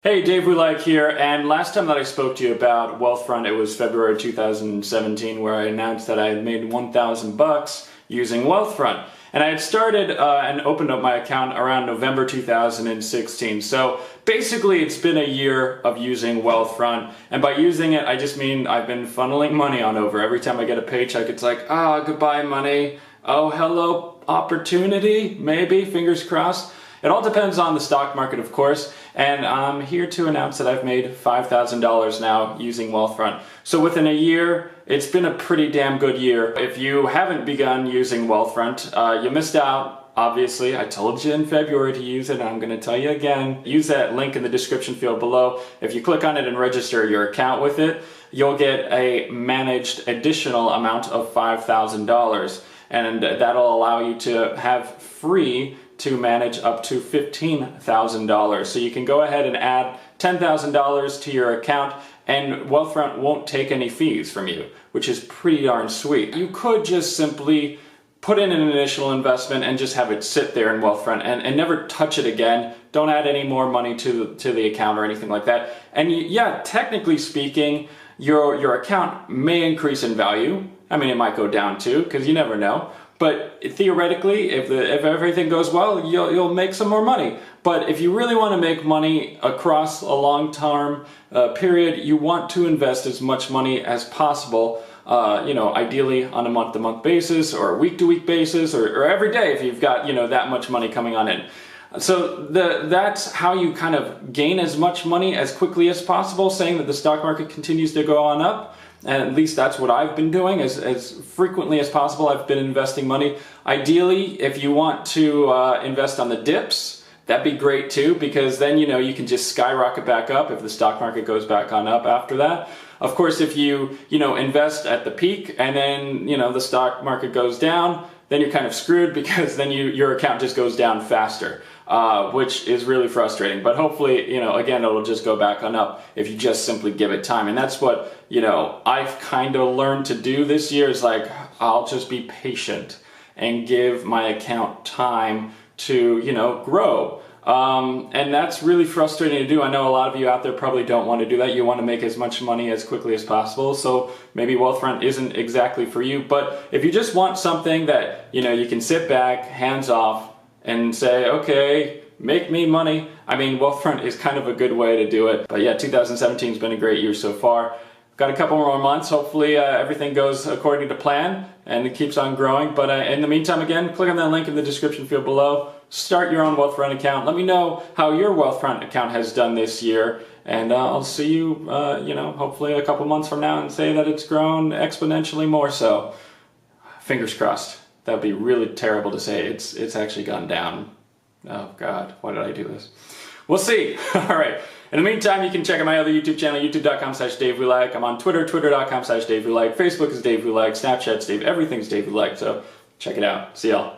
Hey, DaveWeLike here, and last time that I spoke to you about Wealthfront, it was February 2017, where I announced that I had made $1,000 using Wealthfront. And I had started and opened up my account around November 2016. So basically it's been a year of using Wealthfront, and by using it I just mean I've been funneling money on over. Every time I get a paycheck it's like, goodbye money, oh hello opportunity, maybe, fingers crossed. It all depends on the stock market, of course, and I'm here to announce that I've made $5,000 now using Wealthfront. So within a year, it's been a pretty damn good year. If you haven't begun using Wealthfront, you missed out. Obviously, I told you in February to use it, and I'm going to tell you again. Use that link in the description field below. If you click on it and register your account with it, you'll get a managed additional amount of $5,000, and that'll allow you to have free to manage up to $15,000. So you can go ahead and add $10,000 to your account and Wealthfront won't take any fees from you, which is pretty darn sweet. You could just simply put in an initial investment and just have it sit there in Wealthfront and never touch it again. Don't add any more money to the account or anything like that. And yeah, technically speaking, your account may increase in value. I mean, it might go down too, because you never know. But theoretically, if everything goes well, you'll make some more money. But if you really want to make money across a long-term period, you want to invest as much money as possible. Ideally on a month-to-month basis or a week-to-week basis or every day if you've got that much money coming on in. So that's how you kind of gain as much money as quickly as possible, saying that the stock market continues to go on up. And at least that's what I've been doing. As frequently as possible, I've been investing money. Ideally, if you want to invest on the dips, that'd be great too, because then you can just skyrocket back up if the stock market goes back on up after that. Of course, if you invest at the peak and then the stock market goes down, then you're kind of screwed, because then your account just goes down faster, which is really frustrating. But hopefully, again, it'll just go back on up if you just simply give it time. And that's what, I've kind of learned to do this year, is like, I'll just be patient and give my account time to, grow. And that's really frustrating to do. I know a lot of you out there probably don't want to do that. You want to make as much money as quickly as possible. So maybe Wealthfront isn't exactly for you. But if you just want something that, you can sit back, hands off, and say, okay, make me money, I mean, Wealthfront is kind of a good way to do it. But yeah, 2017 has been a great year so far. Got a couple more months. Hopefully everything goes according to plan and it keeps on growing. But in the meantime, again, click on that link in the description field below. Start your own Wealthfront account. Let me know how your Wealthfront account has done this year. And I'll see you, hopefully a couple months from now and say that it's grown exponentially more so. Fingers crossed. That'd be really terrible to say. It's actually gone down. Oh God, why did I do this? We'll see. All right. In the meantime, you can check out my other YouTube channel, youtube.com/DaveWeLike. I'm on Twitter, twitter.com/DaveWeLike. Facebook is DaveWeLike. Snapchat's Dave. Everything's DaveWeLike. So check it out. See y'all.